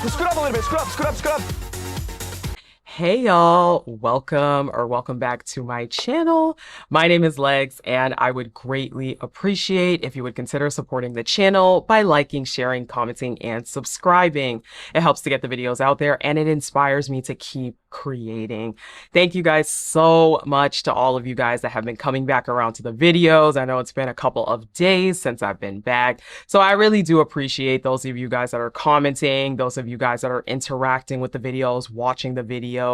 Scoot up a little bit. Scoot up. Hey y'all, welcome back to my channel. My name is Legs, and I would greatly appreciate if you would consider supporting the channel by liking, sharing, commenting, and subscribing. It helps to get the videos out there and it inspires me to keep creating. Thank you guys so much to all of you guys that have been coming back around to the videos. I know it's been a couple of days since I've been back, so I really do appreciate those of you guys that are commenting, those of you guys that are interacting with the videos, watching the videos.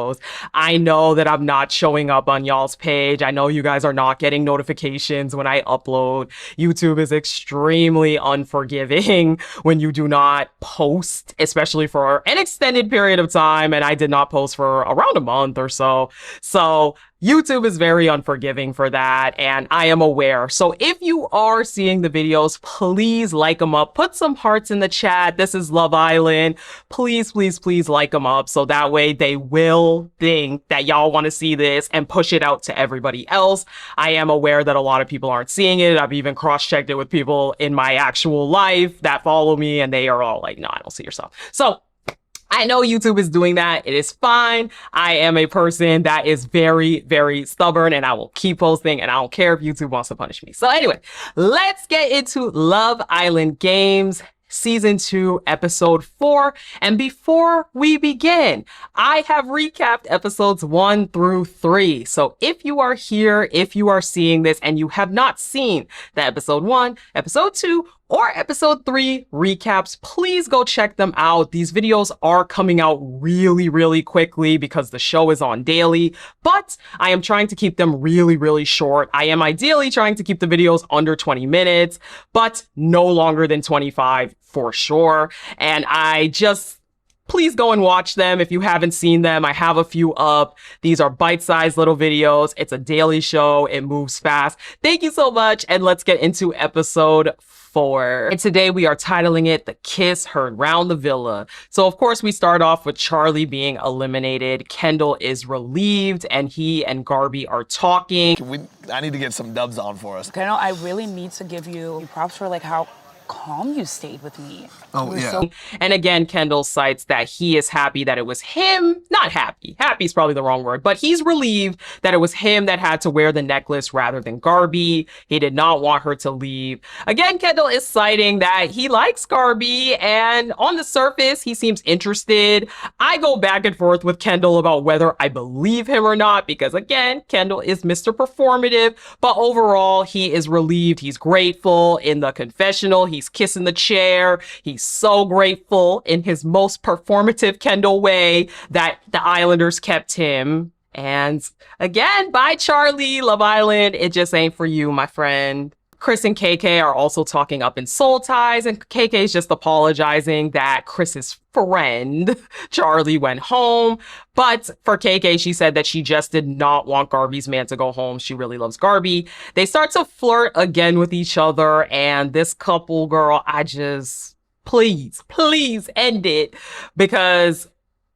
I know that I'm not showing up on y'all's page. I know you guys are not getting notifications when I upload. YouTube is extremely unforgiving when you do not post, especially for an extended period of time, and I did not post for around a month or so. So YouTube is very unforgiving for that, and I am aware. So if you are seeing the videos, please like them up. Put some hearts in the chat. This is Love Island. Please like them up so that way they will think that y'all want to see this and push it out to everybody else. I am aware that a lot of people aren't seeing it. I've even cross-checked it with people in my actual life that follow me, and they are all like, no, I don't see yourself. So I know YouTube is doing that. It is fine. I am a person that is very stubborn, and I will keep posting, and I don't care if YouTube wants to punish me. So anyway, let's get into Love Island Games Season 2, Episode 4. And before we begin, I have recapped episodes 1 through 3. So if you are here, if you are seeing this, and you have not seen the Episode 1, Episode 2, or Episode 3 recaps, please go check them out. These videos are coming out really quickly because the show is on daily, but I am trying to keep them really short. I am ideally trying to keep the videos under 20 minutes, but no longer than 25 for sure. And please go and watch them if you haven't seen them. I have a few up. These are bite-sized little videos. It's a daily show. It moves fast. Thank you so much, and let's get into episode 4. And today we are titling it The Kiss Heard Round the Villa. So of course we start off with Charlie being eliminated. Kendall is relieved, and he and Garby are talking. I need to get some dubs on for us. Kendall, I really need to give you props for like how calm you stayed with me. Oh, yeah. And again, Kendall cites that he is happy that it was him, not happy. Happy is probably the wrong word, but he's relieved that it was him that had to wear the necklace rather than Garby. He did not want her to leave. Again, Kendall is citing that he likes Garby, and on the surface, he seems interested. I go back and forth with Kendall about whether I believe him or not, because again, Kendall is Mr. Performative, but overall, he is relieved. He's grateful in the confessional. He's kissing the chair. He's so grateful in his most performative Kendall way that the Islanders kept him. And again, bye Charlie, Love Island. It just ain't for you, my friend. Chris and KK are also talking up in soul ties, and KK is just apologizing that Chris's friend, Charlie, went home. But for KK, she said that she just did not want Garby's man to go home. She really loves Garby. They start to flirt again with each other, and this couple, girl, please end it, because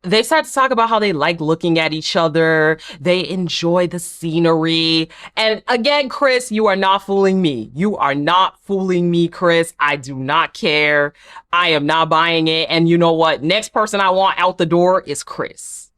they start to talk about how they like looking at each other. They enjoy the scenery. And again, Chris, you are not fooling me. You are not fooling me, Chris. I do not care. I am not buying it. And you know what? Next person I want out the door is Chris,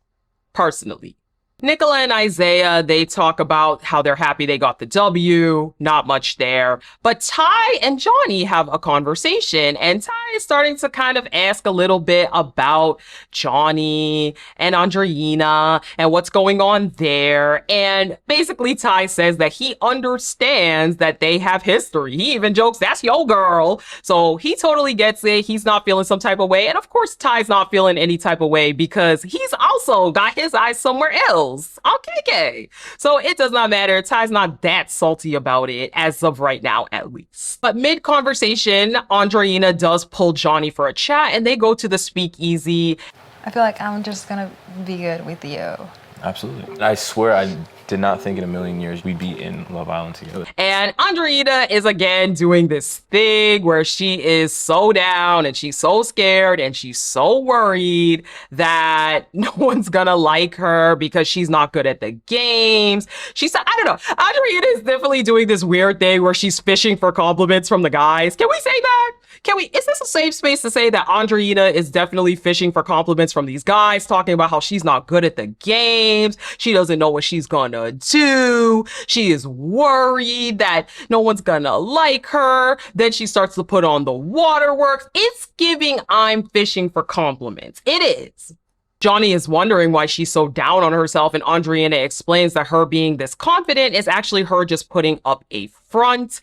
personally. Nicola and Isaiah, they talk about how they're happy they got the W, not much there. But Ty and Johnny have a conversation, and Ty is starting to kind of ask a little bit about Johnny and Andreina and what's going on there. And basically Ty says that he understands that they have history. He even jokes, that's your girl. So he totally gets it. He's not feeling some type of way. And of course, Ty's not feeling any type of way because he's also got his eyes somewhere else. On KK. So it does not matter. Ty's not that salty about it as of right now, at least. But mid-conversation, Andreina does pull Johnny for a chat, and they go to the speakeasy. I feel like I'm just gonna be good with you. Absolutely. I swear I did not think in a million years we'd be in Love Island together. And Andreina is again doing this thing where she is so down and she's so scared and she's so worried that no one's gonna like her because she's not good at the games. She's, I don't know, Andreina is definitely doing this weird thing where she's fishing for compliments from the guys. Can we say that? Is this a safe space to say that Andreina is definitely fishing for compliments from these guys, talking about how she's not good at the games, she doesn't know what she's gonna do, she is worried that no one's gonna like her, then she starts to put on the waterworks. It's giving I'm fishing for compliments. It is. Johnny is wondering why she's so down on herself, and Andreina explains that her being this confident is actually her just putting up a front.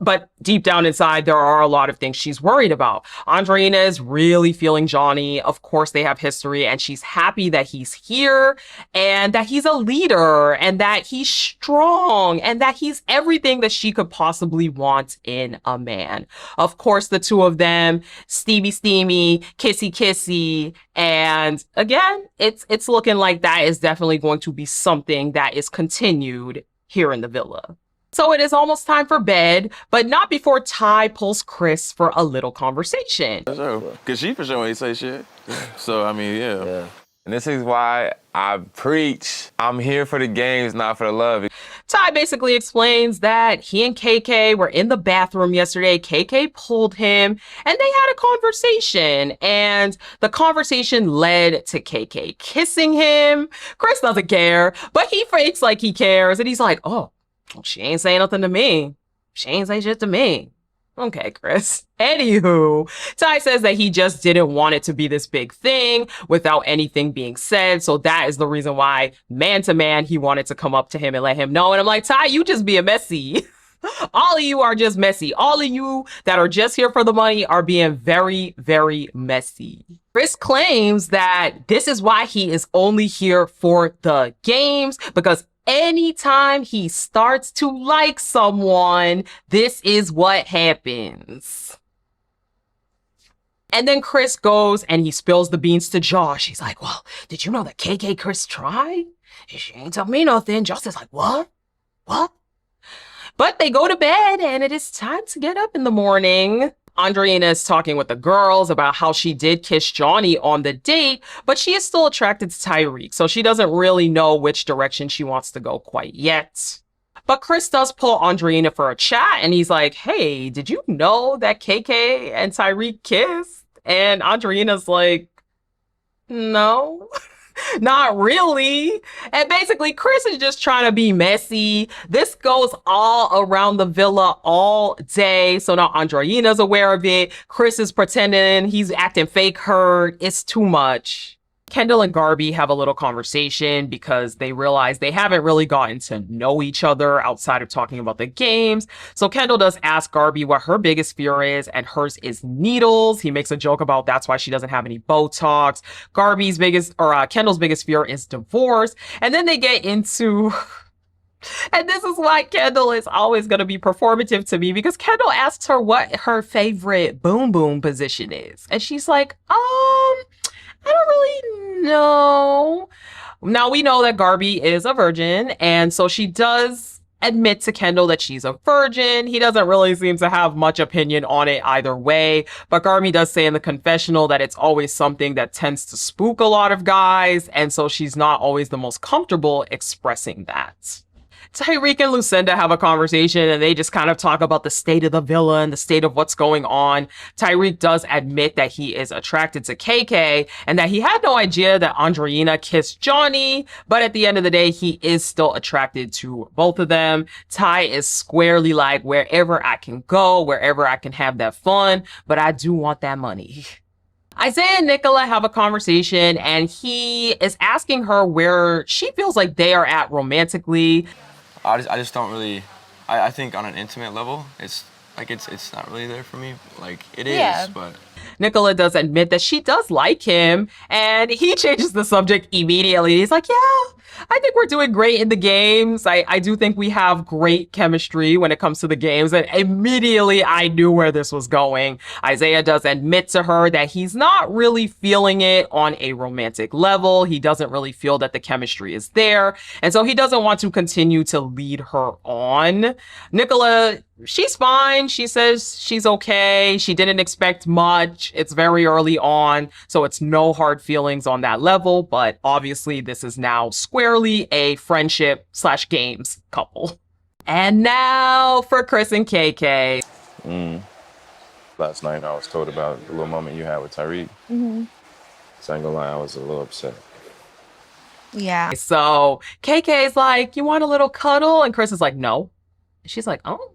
But deep down inside, there are a lot of things she's worried about. Andreina is really feeling Johnny. Of course, they have history, and she's happy that he's here and that he's a leader and that he's strong and that he's everything that she could possibly want in a man. Of course, the two of them, steamy, kissy, kissy. And again, it's looking like that is definitely going to be something that is continued here in the villa. So it is almost time for bed, but not before Ty pulls Chris for a little conversation. Because she for sure ain't say shit. So, I mean, yeah. And this is why I preach. I'm here for the games, not for the love. Ty basically explains that he and KK were in the bathroom yesterday. KK pulled him and they had a conversation, and the conversation led to KK kissing him. Chris doesn't care, but he fakes like he cares, and he's like, oh, she ain't saying nothing to me. She ain't say shit to me. Okay, Chris. Anywho, Ty says that he just didn't want it to be this big thing without anything being said. So that is the reason why, man to man, he wanted to come up to him and let him know. And I'm like, Ty, you just being messy. All of you are just messy. All of you that are just here for the money are being very, very messy. Chris claims that this is why he is only here for the games, because anytime he starts to like someone, this is what happens. And then Chris goes and he spills the beans to Josh. He's like, well, did you know that KK Chris tried? She ain't tell me nothing. Josh is like, what? What? But they go to bed and it is time to get up in the morning. Andreina is talking with the girls about how she did kiss Johnny on the date, but she is still attracted to Tyreek, so she doesn't really know which direction she wants to go quite yet. But Chris does pull Andreina for a chat, and he's like, hey, did you know that KK and Tyreek kissed? And Andreina's like, no. Not really. And basically, Chris is just trying to be messy. This goes all around the villa all day. So now Andreina's aware of it. Chris is pretending he's acting fake hurt. It's too much. Kendall and Garby have a little conversation because they realize they haven't really gotten to know each other outside of talking about the games. So Kendall does ask Garby what her biggest fear is, and hers is needles. He makes a joke about that's why she doesn't have any Botox. Kendall's biggest fear is divorce. And then they get into... And this is why Kendall is always going to be performative to me, because Kendall asks her what her favorite boom boom position is. And she's like, I don't really know. Now we know that Garby is a virgin, and so she does admit to Kendall that she's a virgin. He doesn't really seem to have much opinion on it either way, but Garby does say in the confessional that it's always something that tends to spook a lot of guys, and so she's not always the most comfortable expressing that. Tyreek and Lucinda have a conversation, and they just kind of talk about the state of the villa and the state of what's going on. Tyreek does admit that he is attracted to KK and that he had no idea that Andreina kissed Johnny, but at the end of the day, he is still attracted to both of them. Ty is squarely like, wherever I can go, wherever I can have that fun, but I do want that money. Isaiah and Nicola have a conversation, and he is asking her where she feels like they are at romantically. I just don't really, I think on an intimate level, it's not really there for me. Like, it is, but... Nicola does admit that she does like him, and he changes the subject immediately. He's like, yeah, I think we're doing great in the games. I do think we have great chemistry when it comes to the games. And immediately I knew where this was going. Isaiah does admit to her that he's not really feeling it on a romantic level. He doesn't really feel that the chemistry is there. And so he doesn't want to continue to lead her on. Nicola, she's fine. She says she's okay. She didn't expect much. It's very early on, so it's no hard feelings on that level. But obviously, this is now squarely a friendship/games couple. And now for Chris and KK. Last night I was told about the little moment you had with Tyreek. So I ain't gonna lie, I was a little upset. Yeah. So KK's like, you want a little cuddle? And Chris is like, no. She's like, oh,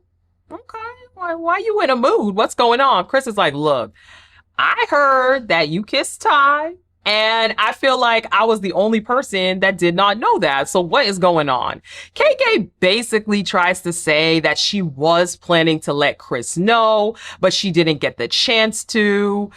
okay. Why you in a mood? What's going on? Chris is like, look, I heard that you kissed Ty, and I feel like I was the only person that did not know that. So what is going on? KK basically tries to say that she was planning to let Chris know, but she didn't get the chance to.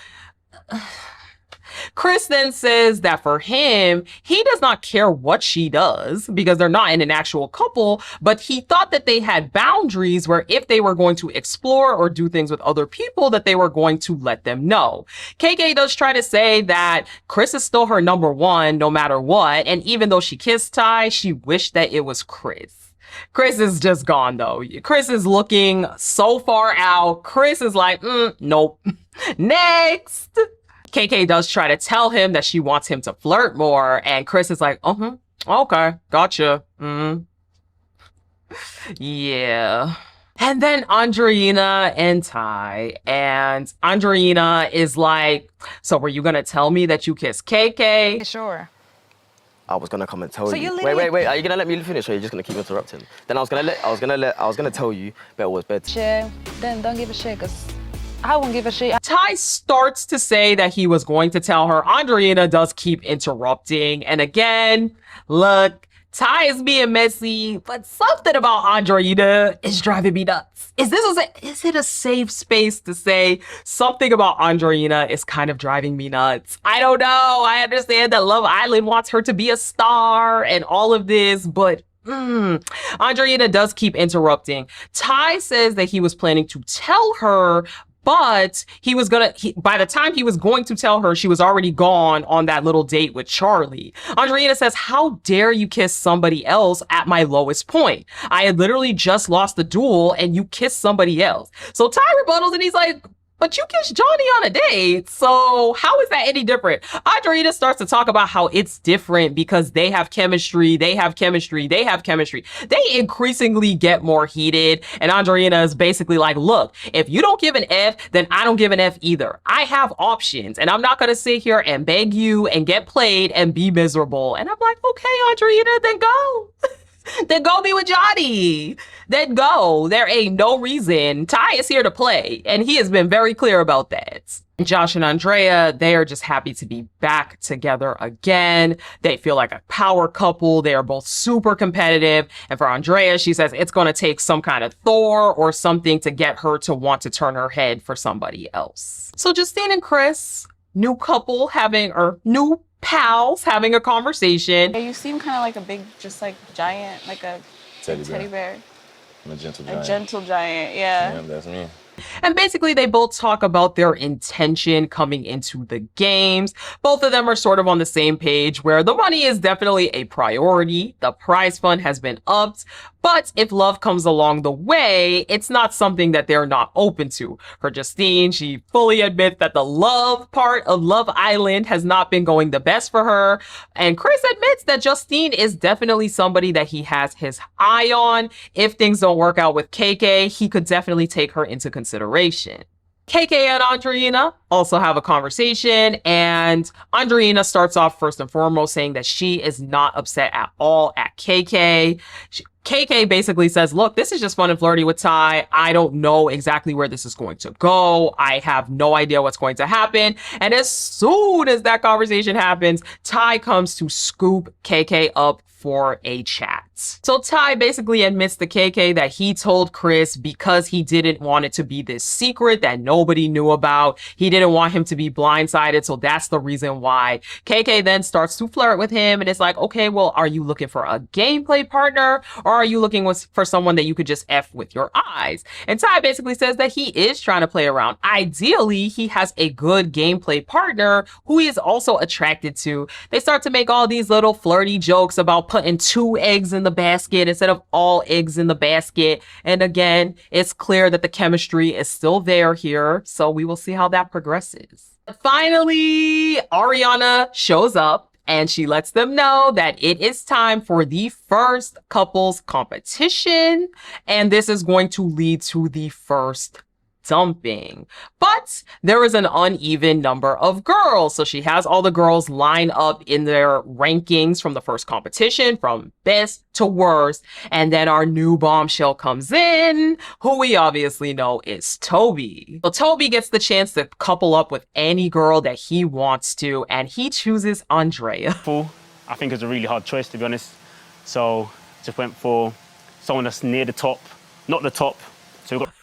Chris then says that for him, he does not care what she does because they're not in an actual couple, but he thought that they had boundaries where if they were going to explore or do things with other people, that they were going to let them know. KK does try to say that Chris is still her number one no matter what, and even though she kissed Ty, she wished that it was Chris. Chris is just gone though. Chris is looking so far out. Chris is like, nope. Next. KK does try to tell him that she wants him to flirt more, and Chris is like, okay, gotcha. Yeah. And then Andreina and Ty, and Andreina is like, so were you gonna tell me that you kissed KK? Sure. I was gonna come and tell So you. you literally- Wait. Are you gonna let me finish, or are you just gonna keep interrupting? Then I was gonna tell you, but it was better. Shit, then don't give a shit, because I won't give a shit. Ty starts to say that he was going to tell her. Andreina does keep interrupting. And again, look, Ty is being messy, but something about Andreina is driving me nuts. Is it a safe space to say something about Andreina is kind of driving me nuts? I don't know. I understand that Love Island wants her to be a star and all of this, but Andreina does keep interrupting. Ty says that he was planning to tell her, but by the time he was going to tell her, she was already gone on that little date with Charlie. Andreina says, how dare you kiss somebody else at my lowest point? I had literally just lost the duel and you kissed somebody else. So Ty rebuttals and he's like, but you kissed Johnny on a date, so how is that any different? Andreina starts to talk about how it's different because they have chemistry. They increasingly get more heated, and Andreina is basically like, look, if you don't give an F, then I don't give an F either. I have options, and I'm not gonna sit here and beg you and get played and be miserable. And I'm like, okay, Andreina, then go. Then go be with Johnny. Then go. There ain't no reason. Ty is here to play, and he has been very clear about that. Josh and Andrea, they are just happy to be back together again. They feel like a power couple. They are both super competitive. And for Andrea, she says it's going to take some kind of Thor or something to get her to want to turn her head for somebody else. So Justine and Chris, new pals having a conversation. Yeah, you seem kind of like a big, just like giant, like a teddy bear. I'm a gentle giant. A gentle giant, yeah. Yeah, that's me. And basically, they both talk about their intention coming into the games. Both of them are sort of on the same page where the money is definitely a priority. The prize fund has been upped. But if love comes along the way, it's not something that they're not open to. For Justine, she fully admits that the love part of Love Island has not been going the best for her. And Chris admits that Justine is definitely somebody that he has his eye on. If things don't work out with KK, he could definitely take her into consideration. KK and Andreina also have a conversation, and Andreina starts off first and foremost saying that she is not upset at all at KK. KK basically says, look, this is just fun and flirty with Ty. I don't know exactly where this is going to go. I have no idea what's going to happen. And as soon as that conversation happens, Ty comes to scoop KK up for a chat. So Ty basically admits to KK that he told Chris because he didn't want it to be this secret that nobody knew about. He didn't want him to be blindsided, so that's the reason why. KK then starts to flirt with him, and it's like, okay, well, are you looking for a gameplay partner, or are you looking for someone that you could just F with your eyes? And Ty basically says that he is trying to play around. Ideally, he has a good gameplay partner who he is also attracted to. They start to make all these little flirty jokes about putting 2 eggs in the basket instead of all eggs in the basket. And again, it's clear that the chemistry is still there here, so we will see how that progresses. Finally, Ariana shows up and she lets them know that it is time for the first couples competition, and this is going to lead to the first dumping. But there is an uneven number of girls. So she has all the girls line up in their rankings from the first competition, from best to worst. And then our new bombshell comes in, who we obviously know is Toby. So Toby gets the chance to couple up with any girl that he wants to, and he chooses Andrea. I think it was a really hard choice, to be honest. So just went for someone that's near the top, not the top. So we got.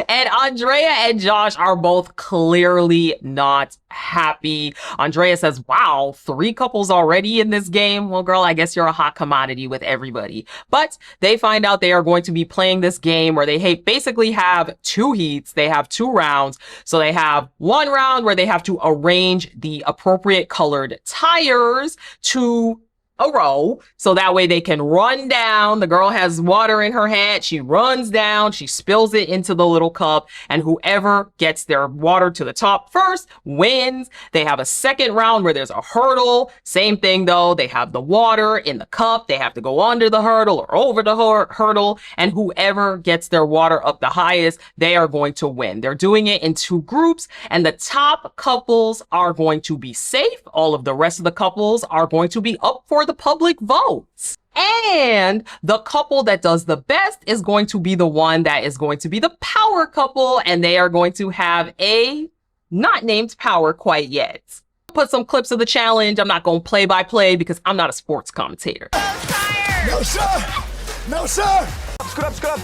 And Andrea and Josh are both clearly not happy. Andrea says, wow, 3 couples already in this game? Well, girl, I guess you're a hot commodity with everybody. But they find out they are going to be playing this game where they basically have 2 heats. They have 2 rounds. So they have 1 round where they have to arrange the appropriate colored tires to a row, so that way they can run down. The girl has water in her hand. She runs down, she spills it into the little cup, and whoever gets their water to the top first wins. They have a second round where there's a hurdle. Same thing though. They have the water in the cup. They have to go under the hurdle or over the hurdle, and whoever gets their water up the highest, they are going to win. They're doing it in 2 groups, and the top couples are going to be safe. All of the rest of the couples are going to be up for the public votes. And the couple that does the best is going to be the one that is going to be the power couple, and they are going to have a not named power quite yet. Put some clips of the challenge. I'm not going play by play because I'm not a sports commentator. No, sir! No, sir! Scoot up, scoot up.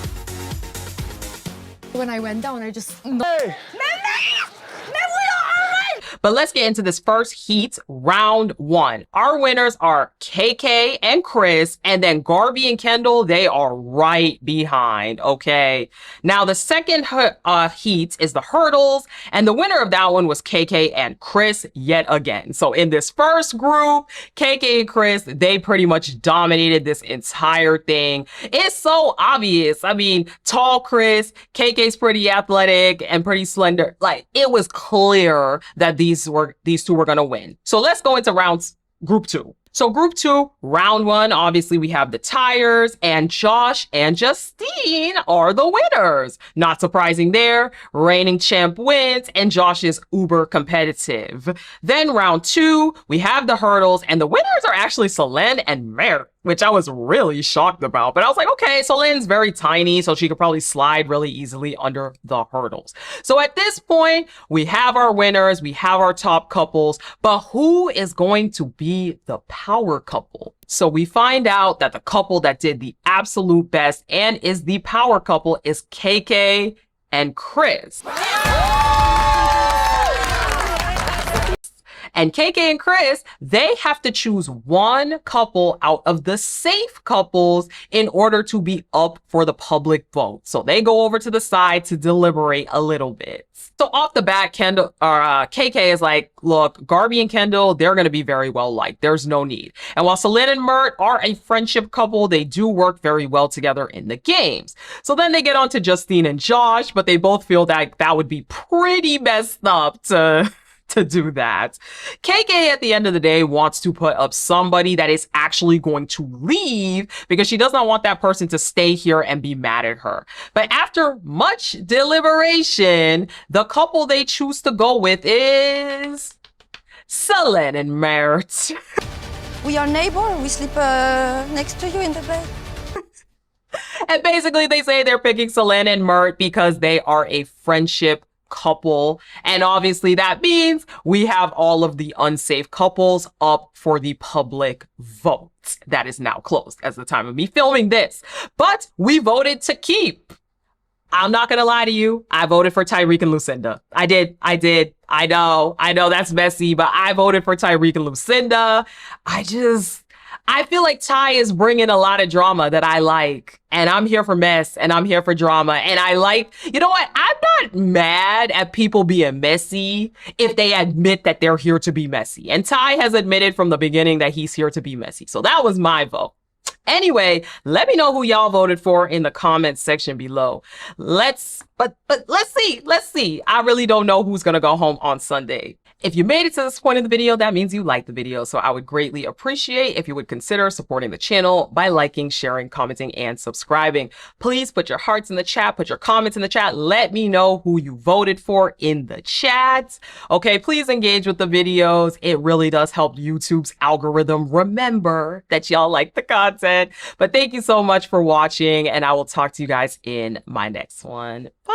When I went down, I just... Hey! But let's get into this first heat, round 1. Our winners are KK and Chris, and then Garby and Kendall, they are right behind, okay? Now, the second heat is the hurdles, and the winner of that one was KK and Chris yet again. So in this first group, KK and Chris, they pretty much dominated this entire thing. It's so obvious. I mean, tall Chris, KK's pretty athletic and pretty slender. Like, it was clear that these 2 were gonna win. So let's go into group 2. So group 2, round 1, obviously we have the tires, and Josh and Justine are the winners. Not surprising there, reigning champ wins, and Josh is uber competitive. Then round 2, we have the hurdles, and the winners are actually Selene and Merritt, which I was really shocked about. But I was like, okay, Selene's very tiny, so she could probably slide really easily under the hurdles. So at this point, we have our winners, we have our top couples, but who is going to be the power couple? So we find out that the couple that did the absolute best and is the power couple is KK and Chris. And KK and Chris, they have to choose 1 couple out of the safe couples in order to be up for the public vote. So they go over to the side to deliberate a little bit. So off the bat, KK is like, look, Garby and Kendall, they're going to be very well liked. There's no need. And while Selene and Mert are a friendship couple, they do work very well together in the games. So then they get on to Justine and Josh, but they both feel that that would be pretty messed up to do that. KK at the end of the day wants to put up somebody that is actually going to leave because she does not want that person to stay here and be mad at her. But after much deliberation, the couple they choose to go with is Selene and Mert. We are neighbors. We sleep next to you in the bed. And basically they say they're picking Selene and Mert because they are a friendship couple, and obviously that means we have all of the unsafe couples up for the public vote. That is now closed as the time of me filming this, but we voted to keep. I'm not gonna lie to you, I voted for Tyreek and Lucinda. I did. I know that's messy, but I voted for Tyreek and Lucinda. I feel like Ty is bringing a lot of drama that I like, and I'm here for mess, and I'm here for drama, and I like, you know what? I'm not mad at people being messy if they admit that they're here to be messy. And Ty has admitted from the beginning that he's here to be messy. So that was my vote. Anyway, let me know who y'all voted for in the comments section below. Let's But let's see. I really don't know who's gonna go home on Sunday. If you made it to this point in the video, that means you liked the video. So I would greatly appreciate if you would consider supporting the channel by liking, sharing, commenting, and subscribing. Please put your hearts in the chat, put your comments in the chat. Let me know who you voted for in the chat. Okay, please engage with the videos. It really does help YouTube's algorithm remember that y'all like the content. But thank you so much for watching, and I will talk to you guys in my next one. Bye.